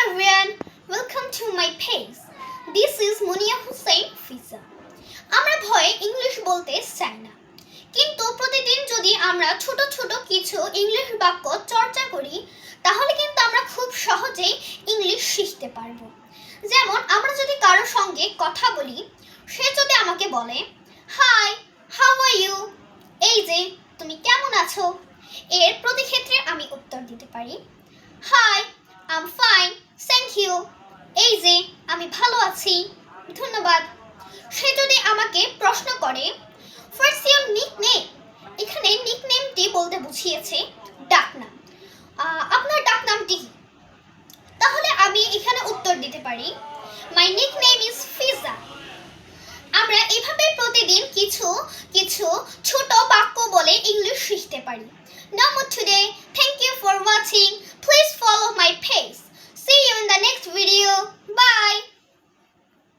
everyone, welcome to my page. This is Munia Hussein Fiza. আমরা ভয়ে English বলতে চাই না, কিন্তু প্রতিদিন যদি আমরা ছোট ছোট কিছু ইংলিশ বাক্য চর্চা করি তাহলে কিন্তু আমরা খুব সহজেই ইংলিশ শিখতে পারবো। যেমন আমরা যদি কারোর সঙ্গে কথা বলি, সে যদি আমাকে বলে হাই, হাউ আর ইউ, এই যে তুমি কেমন আছো, এর প্রতি ক্ষেত্রে আমি উত্তর দিতে পারি hi, I am fine, thank you, এই যে আমি ভালো আছি, ধন্যবাদ। সে যদি আমাকে প্রশ্ন করে হোয়াটস ইওর নিকনেম, এখানে নিকনেমটি বলতে বুঝিয়েছে ডাকনাম। আপনার ডাকনামটি কি? তাহলে আমি এখানে উত্তর দিতে পারি মাই নিকনেম ইজ ফিজা। আমরা এভাবে প্রতিদিন কিছু কিছু ছোট বাক্য বলে ইংলিশ শিখতে পারি। Now for today, thank you for watching. Please follow my page. See you in the next video. Bye.